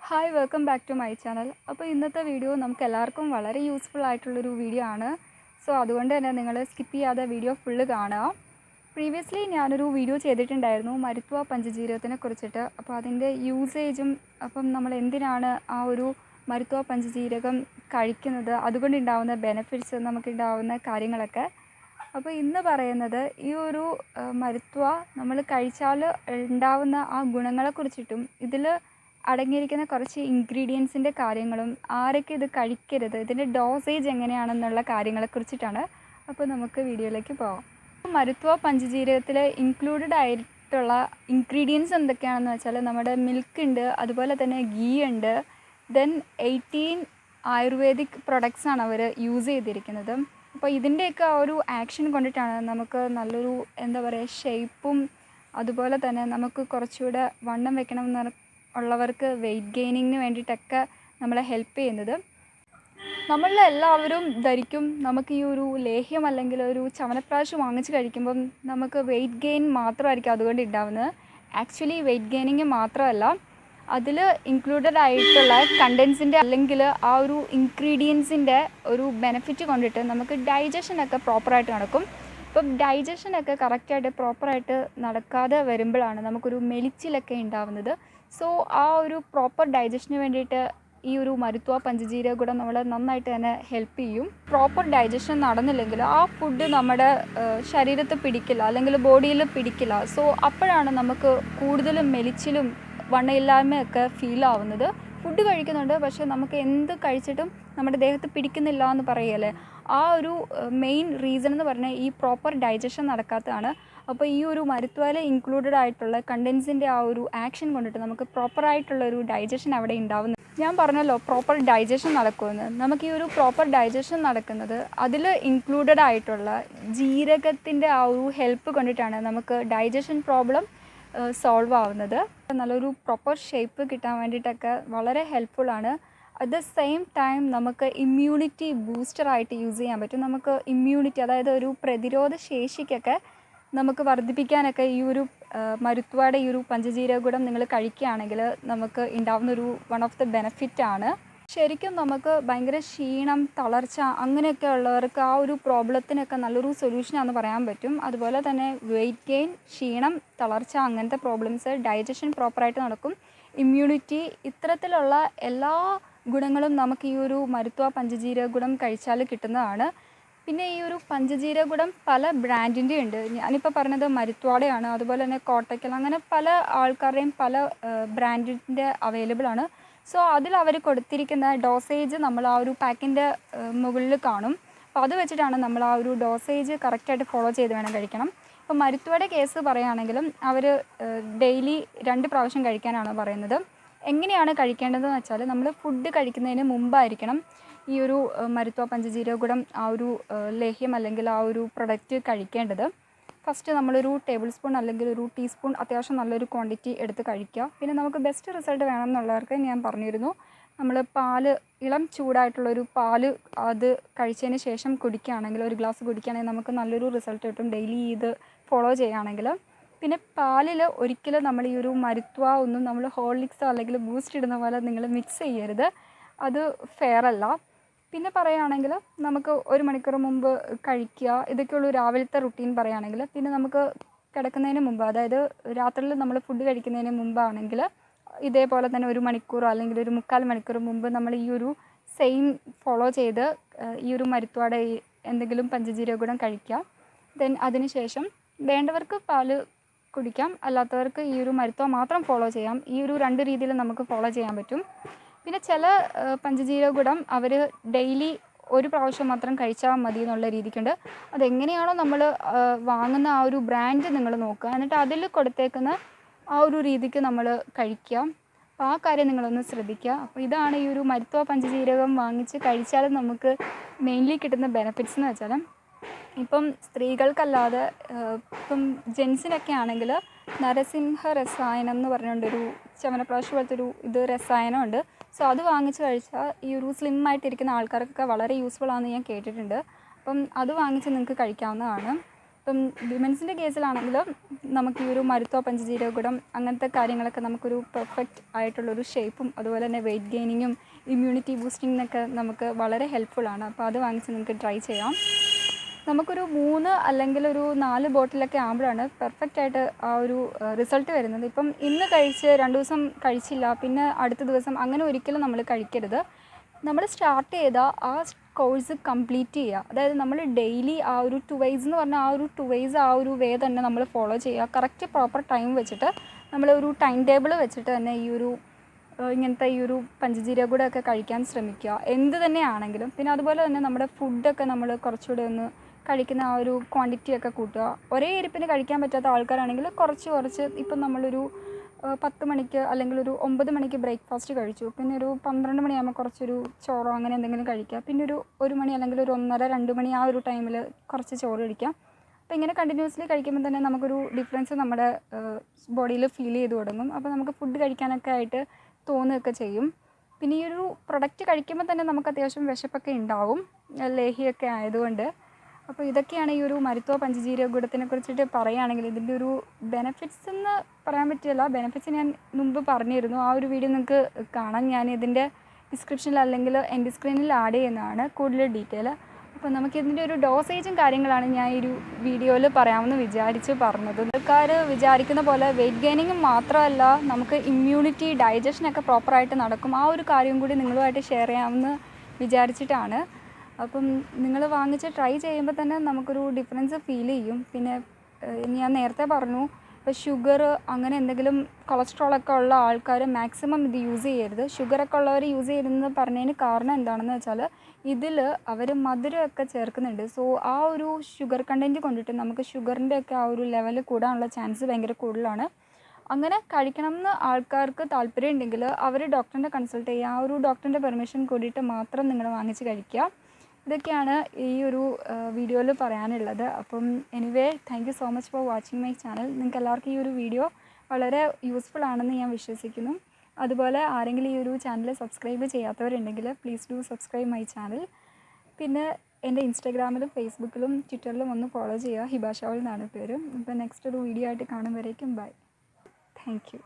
Hi welcome back to my channel. അപ്പോൾ ഇന്നത്തെ video നമുക്ക് എല്ലാവർക്കും വളരെ യൂസ്ഫുൾ ആയിട്ടുള്ളൊരു വീഡിയോ ആണ്. സോ അതുകൊണ്ട് തന്നെ നിങ്ങൾ സ്കിപ്പ് ചെയ്യാതെ വീഡിയോ ഫുള്ള് കാണുക. പ്രീവിയസ്ലി ഞാനൊരു വീഡിയോ ചെയ്തിട്ടുണ്ടായിരുന്നു മരുത്വ പഞ്ചജീരകത്തിനെ കുറിച്ചിട്ട്. അപ്പോൾ അതിൻ്റെ യൂസേജും അപ്പം നമ്മൾ എന്തിനാണ് ആ ഒരു മരുത്വ പഞ്ചജീരകം കഴിക്കുന്നത്, അതുകൊണ്ടുണ്ടാവുന്ന ബെനിഫിറ്റ്സ്, നമുക്കുണ്ടാവുന്ന കാര്യങ്ങളൊക്കെ. അപ്പോൾ ഇന്ന് പറയുന്നത് ഈ ഒരു മരുത്വ നമ്മൾ കഴിച്ചാൽ ഉണ്ടാവുന്ന ആ ഗുണങ്ങളെക്കുറിച്ചിട്ടും ഇതിൽ അടങ്ങിയിരിക്കുന്ന കുറച്ച് ഇൻഗ്രീഡിയൻസിൻ്റെ കാര്യങ്ങളും ആരൊക്കെ ഇത് കഴിക്കരുത്, ഇതിൻ്റെ ഡോസേജ് എങ്ങനെയാണെന്നുള്ള കാര്യങ്ങളെക്കുറിച്ചിട്ടാണ്. അപ്പോൾ നമുക്ക് വീഡിയോയിലേക്ക് പോകാം. മരുത്വ പഞ്ചജീരകത്തിൽ ഇൻക്ലൂഡഡ് ആയിട്ടുള്ള ഇൻഗ്രീഡിയൻസ് എന്തൊക്കെയാണെന്ന് വെച്ചാൽ നമ്മുടെ മിൽക്ക് ഉണ്ട്, അതുപോലെ തന്നെ ഗീ ഉണ്ട്, ദെൻ 18 ആയുർവേദിക് പ്രൊഡക്ട്സാണ് അവർ യൂസ് ചെയ്തിരിക്കുന്നത്. അപ്പോൾ ഇതിൻ്റെയൊക്കെ ആ ഒരു ആക്ഷൻ കൊണ്ടിട്ടാണ് നമുക്ക് നല്ലൊരു എന്താ പറയുക ഷേപ്പും, അതുപോലെ തന്നെ നമുക്ക് കുറച്ചുകൂടെ വണ്ണം വെക്കണം ഉള്ളവർക്ക് വെയിറ്റ് ഗെയിനിങ്ങിന് വേണ്ടിയിട്ടൊക്കെ നമ്മളെ ഹെൽപ്പ് ചെയ്യുന്നത്. നമ്മളെല്ലാവരും ധരിക്കും നമുക്ക് ഈ ഒരു ലേഹ്യം അല്ലെങ്കിൽ ഒരു ചവനപ്രാശ് വാങ്ങിച്ച് കഴിക്കുമ്പം നമുക്ക് വെയിറ്റ് ഗെയിൻ മാത്രമായിരിക്കും അതുകൊണ്ട് ഉണ്ടാവുന്നത്. ആക്ച്വലി വെയിറ്റ് ഗെയിനിങ് മാത്രമല്ല, അതിൽ ഇൻക്ലൂഡഡ് ആയിട്ടുള്ള കണ്ടൻസിൻ്റെ അല്ലെങ്കിൽ ആ ഒരു ഇൻഗ്രീഡിയൻസിൻ്റെ ഒരു ബെനിഫിറ്റ് കൊണ്ടിട്ട് നമുക്ക് ഡൈജഷനൊക്കെ പ്രോപ്പറായിട്ട് നടക്കും. ഇപ്പം ഡൈജഷനൊക്കെ കറക്റ്റായിട്ട് പ്രോപ്പറായിട്ട് നടക്കാതെ വരുമ്പോഴാണ് നമുക്കൊരു മെലിച്ചിലൊക്കെ ഉണ്ടാവുന്നത്. സോ ആ ഒരു പ്രോപ്പർ ഡൈജഷന് വേണ്ടിയിട്ട് ഈ ഒരു മരുത്വ പഞ്ചജീരകം നമ്മളെ നന്നായിട്ട് തന്നെ ഹെൽപ്പ് ചെയ്യും. പ്രോപ്പർ ഡൈജഷൻ നടന്നില്ലെങ്കിൽ ആ ഫുഡ് നമ്മുടെ ശരീരത്തിൽ പിടിക്കില്ല, അല്ലെങ്കിൽ ബോഡിയിൽ പിടിക്കില്ല. സോ അപ്പോഴാണ് നമുക്ക് കൂടുതലും മെലിച്ചിലും വണ്ണയില്ലായ്മയൊക്കെ ഫീൽ ആവുന്നത്. ഫുഡ് കഴിക്കുന്നുണ്ട്, പക്ഷേ നമുക്ക് എന്ത് കഴിച്ചിട്ടും നമ്മുടെ ദേഹത്ത് പിടിക്കുന്നില്ല എന്ന് പറയുകയല്ലേ. ആ ഒരു മെയിൻ റീസൺ എന്ന് പറഞ്ഞാൽ ഈ പ്രോപ്പർ ഡൈജഷൻ നടക്കാത്തതാണ്. അപ്പോൾ ഈ ഒരു മരുത്വയിൽ ഇൻക്ലൂഡഡ് ആയിട്ടുള്ള കണ്ടൻസിൻ്റെ ആ ഒരു ആക്ഷൻ കൊണ്ടിട്ട് നമുക്ക് പ്രോപ്പറായിട്ടുള്ളൊരു ഡൈജഷൻ അവിടെ ഉണ്ടാവുന്നു. ഞാൻ പറഞ്ഞല്ലോ പ്രോപ്പർ ഡൈജഷൻ നടക്കുമെന്ന്. നമുക്ക് ഈ ഒരു പ്രോപ്പർ ഡൈജഷൻ നടക്കുന്നത് അതിൽ ഇൻക്ലൂഡഡ് ആയിട്ടുള്ള ജീരകത്തിൻ്റെ ആ ഒരു ഹെൽപ്പ് കൊണ്ടിട്ടാണ് നമുക്ക് ഡൈജഷൻ പ്രോബ്ലം സോൾവ് ആവുന്നത്. നല്ലൊരു പ്രോപ്പർ ഷേപ്പ് കിട്ടാൻ വേണ്ടിയിട്ടൊക്കെ വളരെ ഹെൽപ്ഫുള്ളാണ്. അറ്റ് ദ സെയിം ടൈം നമുക്ക് ഇമ്മ്യൂണിറ്റി ബൂസ്റ്ററായിട്ട് യൂസ് ചെയ്യാൻ പറ്റും. നമുക്ക് ഇമ്മ്യൂണിറ്റി, അതായത് ഒരു പ്രതിരോധ ശേഷിക്കൊക്കെ നമുക്ക് വർദ്ധിപ്പിക്കാനൊക്കെ ഈ ഒരു മരുത്വയുടെ ഈ ഒരു പഞ്ചജീരകം നിങ്ങൾ കഴിക്കുകയാണെങ്കിൽ നമുക്ക് ഉണ്ടാവുന്നൊരു വൺ ഓഫ് ദ ബെനിഫിറ്റാണ്. ശരിക്കും നമുക്ക് ഭയങ്കര ക്ഷീണം, തളർച്ച അങ്ങനെയൊക്കെ ഉള്ളവർക്ക് ആ ഒരു പ്രോബ്ലത്തിനൊക്കെ നല്ലൊരു സൊല്യൂഷനാണെന്ന് പറയാൻ പറ്റും. അതുപോലെ തന്നെ വെയിറ്റ് ഗെയിൻ, ക്ഷീണം, തളർച്ച അങ്ങനത്തെ പ്രോബ്ലംസ്, ഡൈജഷൻ പ്രോപ്പറായിട്ട് നടക്കും, ഇമ്മ്യൂണിറ്റി, ഇത്തരത്തിലുള്ള എല്ലാ ഗുണങ്ങളും നമുക്ക് ഈ ഒരു മരുത്വ പഞ്ചജീരകം കഴിച്ചാൽ കിട്ടുന്നതാണ്. പിന്നെ ഈ ഒരു പഞ്ചജീരകം പല ബ്രാൻഡിൻ്റെ ഉണ്ട്. ഞാനിപ്പോൾ പറഞ്ഞത് മരുത്വയുടെയാണ്. അതുപോലെ തന്നെ കോട്ടക്കൽ, അങ്ങനെ പല ആൾക്കാരുടെയും പല ബ്രാൻഡിൻ്റെ അവൈലബിൾ ആണ്. സോ അതിൽ അവർ കൊടുത്തിരിക്കുന്ന ഡോസേജ് നമ്മൾ ആ ഒരു പാക്കിൻ്റെ മുകളിൽ കാണും. അപ്പോൾ അത് വെച്ചിട്ടാണ് നമ്മൾ ആ ഒരു ഡോസേജ് കറക്റ്റായിട്ട് ഫോളോ ചെയ്ത് വേണം കഴിക്കണം. ഇപ്പോൾ മരുത്വയുടെ കേസ് പറയുകയാണെങ്കിലും അവർ ഡെയിലി 2 പ്രാവശ്യം കഴിക്കാനാണ് പറയുന്നത്. എങ്ങനെയാണ് കഴിക്കേണ്ടതെന്ന് വെച്ചാൽ നമ്മൾ ഫുഡ് കഴിക്കുന്നതിന് മുമ്പായിരിക്കണം ഈ ഒരു മരുത്വ പഞ്ചജീരകം ആ ഒരു ലേഹ്യം അല്ലെങ്കിൽ ആ ഒരു പ്രൊഡക്റ്റ് കഴിക്കേണ്ടത്. ഫസ്റ്റ് നമ്മളൊരു ടേബിൾ സ്പൂൺ അല്ലെങ്കിൽ ഒരു ടീസ്പൂൺ അത്യാവശ്യം നല്ലൊരു ക്വാണ്ടിറ്റി എടുത്ത് കഴിക്കുക. പിന്നെ നമുക്ക് ബെസ്റ്റ് റിസൾട്ട് വേണമെന്നുള്ളവർക്ക് ഞാൻ പറഞ്ഞിരുന്നു, നമ്മൾ പാല്, ഇളം ചൂടായിട്ടുള്ളൊരു പാല് അത് കഴിച്ചതിന് ശേഷം കുടിക്കുകയാണെങ്കിൽ, ഒരു ഗ്ലാസ് കുടിക്കുകയാണെങ്കിൽ നമുക്ക് നല്ലൊരു റിസൾട്ട് കിട്ടും ഡെയിലി ഇത് ഫോളോ ചെയ്യുകയാണെങ്കിൽ. പിന്നെ പാലിൽ ഒരിക്കലും നമ്മൾ ഈ ഒരു മരുത്വ ഒന്നും നമ്മൾ ഹോർലിക്സോ അല്ലെങ്കിൽ ബൂസ്റ്റ് ഇടുന്ന പോലെ നിങ്ങൾ മിക്സ് ചെയ്യരുത്, അത് ഫെയർ അല്ല. പിന്നെ പറയുകയാണെങ്കിൽ നമുക്ക് 1 മണിക്കൂർ മുമ്പ് കഴിക്കുക, ഇതൊക്കെയുള്ളൂ രാവിലത്തെ റുട്ടീൻ പറയുകയാണെങ്കിൽ. പിന്നെ നമുക്ക് കിടക്കുന്നതിന് മുമ്പ്, അതായത് രാത്രിയിൽ നമ്മൾ ഫുഡ് കഴിക്കുന്നതിന് മുമ്പാണെങ്കിൽ ഇതേപോലെ തന്നെ 1 മണിക്കൂറോ അല്ലെങ്കിൽ ഒരു 3/4 മണിക്കൂർ മുമ്പ് നമ്മൾ ഈ ഒരു സെയിം ഫോളോ ചെയ്ത് ഈ ഒരു മരുത്വയുടെ എന്തെങ്കിലും പഞ്ചജീരകം കഴിക്കുക. ദെൻ അതിന് ശേഷം വേണ്ടവർക്ക് പാല് കുടിക്കാം, അല്ലാത്തവർക്ക് ഈ ഒരു മരുത്വ മാത്രം ഫോളോ ചെയ്യാം. ഈ ഒരു 2 രീതിയിൽ നമുക്ക് ഫോളോ ചെയ്യാൻ പറ്റും. പിന്നെ ചില പഞ്ചജീരകം അവർ ഡെയിലി 1 പ്രാവശ്യം മാത്രം കഴിച്ചാൽ മതി എന്നുള്ള രീതിക്കുണ്ട്. അതെങ്ങനെയാണോ നമ്മൾ വാങ്ങുന്ന ആ ഒരു ബ്രാൻഡ് നിങ്ങൾ നോക്കുക, എന്നിട്ട് അതിൽ കൊടുത്തേക്കുന്ന ആ ഒരു രീതിക്ക് നമ്മൾ കഴിക്കുക. അപ്പോൾ ആ കാര്യം നിങ്ങളൊന്ന് ശ്രദ്ധിക്കുക. അപ്പോൾ ഇതാണ് ഈ ഒരു മരുത്വ പഞ്ചജീരകം വാങ്ങിച്ച് കഴിച്ചാൽ നമുക്ക് മെയിൻലി കിട്ടുന്ന ബെനിഫിറ്റ്സ് എന്ന് വെച്ചാൽ, ഇപ്പം സ്ത്രീകൾക്കല്ലാതെ ഇപ്പം ജെൻസിനൊക്കെ ആണെങ്കിൽ നരസിംഹ രസായനം എന്ന് പറഞ്ഞുകൊണ്ടൊരു ചവനപ്രാശ് പോലത്തെ ഒരു രസായനമുണ്ട്. സോ അത് വാങ്ങിച്ച് കഴിച്ചാൽ ഈ ഒരു സ്ലിം ആയിട്ടിരിക്കുന്ന ആൾക്കാർക്കൊക്കെ വളരെ യൂസ്ഫുൾ ആണെന്ന് ഞാൻ കേട്ടിട്ടുണ്ട്. അപ്പം അത് വാങ്ങിച്ച് നിങ്ങൾക്ക് കഴിക്കാവുന്നതാണ്. ഇപ്പം വിമൻസിൻ്റെ കേസിലാണെങ്കിൽ നമുക്ക് ഈ ഒരു മരുത്തോ പഞ്ചജീരകഗുഡം അങ്ങനത്തെ കാര്യങ്ങളൊക്കെ നമുക്കൊരു പെർഫെക്റ്റ് ആയിട്ടുള്ളൊരു ഷേപ്പും അതുപോലെ തന്നെ വെയിറ്റ് ഗെയിനിങ്ങും ഇമ്മ്യൂണിറ്റി ബൂസ്റ്റിങ്ങിനൊക്കെ നമുക്ക് വളരെ ഹെൽപ്ഫുള്ളാണ്. അപ്പോൾ അത് വാങ്ങിച്ച് നിങ്ങൾക്ക് ട്രൈ ചെയ്യാം. നമുക്കൊരു 3 അല്ലെങ്കിൽ ഒരു 4 ബോട്ടിലൊക്കെ ആകുമ്പോഴാണ് പെർഫെക്റ്റായിട്ട് ആ ഒരു റിസൾട്ട് വരുന്നത്. ഇപ്പം ഇന്ന് കഴിച്ച് 2 ദിവസം കഴിച്ചില്ല പിന്നെ അടുത്ത ദിവസം അങ്ങനെ ഒരിക്കലും നമ്മൾ കഴിക്കരുത്. നമ്മൾ സ്റ്റാർട്ട് ചെയ്ത ആ കോഴ്സ് കംപ്ലീറ്റ് ചെയ്യുക. അതായത് നമ്മൾ ഡെയിലി ആ ഒരു 2 വൈസ് എന്ന് പറഞ്ഞാൽ ആ ഒരു 2 വൈസ് ആ ഒരു വേ തന്നെ നമ്മൾ ഫോളോ ചെയ്യുക. കറക്റ്റ് പ്രോപ്പർ ടൈം വെച്ചിട്ട് നമ്മളൊരു ടൈം ടേബിൾ വെച്ചിട്ട് തന്നെ ഈ ഒരു ഇങ്ങനത്തെ ഈ ഒരു പഞ്ചജീരകഗുഡമൊക്കെ കഴിക്കാൻ ശ്രമിക്കുക, എന്ത് തന്നെയാണെങ്കിലും. പിന്നെ അതുപോലെ തന്നെ നമ്മുടെ ഫുഡൊക്കെ നമ്മൾ കുറച്ചുകൂടെ ഒന്ന് കഴിക്കുന്ന ആ ഒരു ക്വാണ്ടിറ്റിയൊക്കെ കൂട്ടുക. ഒരേ ഇരിപ്പിന് കഴിക്കാൻ പറ്റാത്ത ആൾക്കാരാണെങ്കിൽ കുറച്ച് ഇപ്പം നമ്മളൊരു 10 മണിക്ക് അല്ലെങ്കിൽ ഒരു 9 മണിക്ക് ബ്രേക്ക്ഫാസ്റ്റ് കഴിച്ചു, പിന്നെ ഒരു 12 മണിയാകുമ്പോൾ കുറച്ചൊരു ചോറോ അങ്ങനെ എന്തെങ്കിലും കഴിക്കുക, പിന്നെ ഒരു 1 മണി അല്ലെങ്കിൽ ഒരു 1:30-2 മണി ആ ഒരു ടൈമിൽ കുറച്ച് ചോറ് കഴിക്കാം. അപ്പോൾ ഇങ്ങനെ കണ്ടിന്യൂസ്ലി കഴിക്കുമ്പോൾ തന്നെ നമുക്കൊരു ഡിഫറൻസ് നമ്മുടെ ബോഡിയിൽ ഫീൽ ചെയ്ത് തുടങ്ങും. അപ്പോൾ നമുക്ക് ഫുഡ് കഴിക്കാനൊക്കെ ആയിട്ട് തോന്നുകയൊക്കെ ചെയ്യും. പിന്നെ ഈ ഒരു പ്രൊഡക്റ്റ് കഴിക്കുമ്പോൾ തന്നെ നമുക്ക് അത്യാവശ്യം വിശപ്പൊക്കെ ഉണ്ടാവും, ലേഹ്യമൊക്കെ ആയതുകൊണ്ട്. അപ്പോൾ ഇതൊക്കെയാണ് ഈ ഒരു മരുത്തോ പഞ്ചജീരകഗുഡത്തിനെ കുറിച്ചിട്ട് പറയുകയാണെങ്കിൽ. ഇതിൻ്റെ ഒരു ബെനഫിറ്റ്സ് എന്ന് പറയാൻ പറ്റില്ല, ബെനഫിറ്റ്സ് ഞാൻ മുമ്പ് പറഞ്ഞിരുന്നു. ആ ഒരു വീഡിയോ നിങ്ങൾക്ക് കാണാം, ഞാൻ ഇതിൻ്റെ ഡിസ്ക്രിപ്ഷനിൽ അല്ലെങ്കിൽ എൻ്റെ സ്ക്രീനിൽ ആഡ് ചെയ്യുന്നതാണ് കൂടുതൽ ഡീറ്റെയിൽ. അപ്പോൾ നമുക്കിതിൻ്റെ ഒരു ഡോസേജും കാര്യങ്ങളാണ് ഞാൻ ഈ ഒരു വീഡിയോയിൽ പറയാമെന്ന് വിചാരിച്ച് പറഞ്ഞത്. ആൾക്കാർ വിചാരിക്കുന്ന പോലെ വെയിറ്റ് ഗെയിനിങ് മാത്രമല്ല, നമുക്ക് ഇമ്മ്യൂണിറ്റി ഡൈജഷനൊക്കെ പ്രോപ്പറായിട്ട് നടക്കും. ആ ഒരു കാര്യം കൂടി നിങ്ങളുമായിട്ട് ഷെയർ ചെയ്യാമെന്ന് വിചാരിച്ചിട്ടാണ്. അപ്പം നിങ്ങൾ വാങ്ങിച്ച് ട്രൈ ചെയ്യുമ്പോൾ തന്നെ നമുക്കൊരു ഡിഫറൻസ് ഫീൽ ചെയ്യും. പിന്നെ ഞാൻ നേരത്തെ പറഞ്ഞു, ഇപ്പോൾ ഷുഗർ അങ്ങനെ എന്തെങ്കിലും കൊളസ്ട്രോളൊക്കെ ഉള്ള ആൾക്കാർ മാക്സിമം ഇത് യൂസ് ചെയ്യരുത്. ഷുഗറൊക്കെ ഉള്ളവർ യൂസ് ചെയ്യരുതെന്ന് പറഞ്ഞതിന് കാരണം എന്താണെന്ന് വെച്ചാൽ ഇതിൽ അവർ മധുരമൊക്കെ ചേർക്കുന്നുണ്ട്. സോ ആ ഒരു ഷുഗർ കണ്ടൻറ്റ് കൊണ്ടിട്ട് നമുക്ക് ഷുഗറിൻ്റെ ഒക്കെ ആ ഒരു ലെവൽ കൂടാനുള്ള ചാൻസ് ഭയങ്കര കൂടുതലാണ്. അങ്ങനെ കഴിക്കണം എന്ന് ആൾക്കാർക്ക് താല്പര്യം ഉണ്ടെങ്കിൽ അവർ ഡോക്ടറിനെ കൺസൾട്ട് ചെയ്യുക. ആ ഒരു ഡോക്ടറിൻ്റെ പെർമിഷൻ കൂടിയിട്ട് മാത്രം നിങ്ങൾ വാങ്ങിച്ച് കഴിക്കുക. ഇതൊക്കെയാണ് ഈ ഒരു വീഡിയോയിൽ പറയാനുള്ളത്. അപ്പം anyway, thank you so much for watching my channel. നിങ്ങൾക്ക് എല്ലാവർക്കും ഈ ഒരു വീഡിയോ വളരെ യൂസ്ഫുൾ ആണെന്ന് ഞാൻ വിശ്വസിക്കുന്നു. അതുപോലെ ആരെങ്കിലും ഈ ഒരു ചാനൽ സബ്സ്ക്രൈബ് ചെയ്യാത്തവരുണ്ടെങ്കിൽ please do subscribe my channel. പിന്നെ എൻ്റെ ഇൻസ്റ്റാഗ്രാമിലും ഫേസ്ബുക്കിലും ട്വിറ്ററിലും ഒന്ന് ഫോളോ ചെയ്യുക. ഹിബ ഷാവൽ എന്നാണ് പേര്. അപ്പോൾ നെക്സ്റ്റ് ഒരു വീഡിയോ ആയിട്ട് കാണും വരേക്കും ബൈ. Thank you.